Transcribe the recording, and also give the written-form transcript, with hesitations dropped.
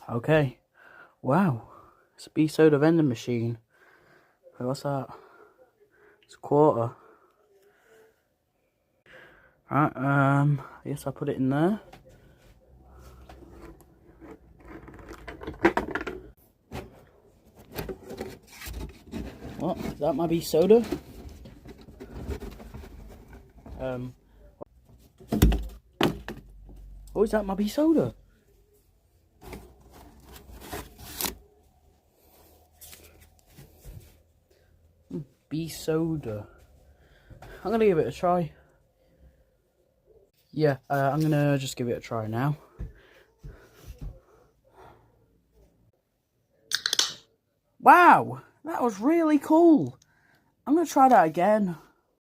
Okay. Wow. It's a BSODA vending machine. Wait, what's that? It's a quarter. Right, I guess I'll put it in there. What? Is that my BSODA? Oh, is that my BSODA? BSODA. I'm gonna give it a try. Yeah, I'm gonna just give it a try now. Wow, that was really cool. I'm gonna try that again.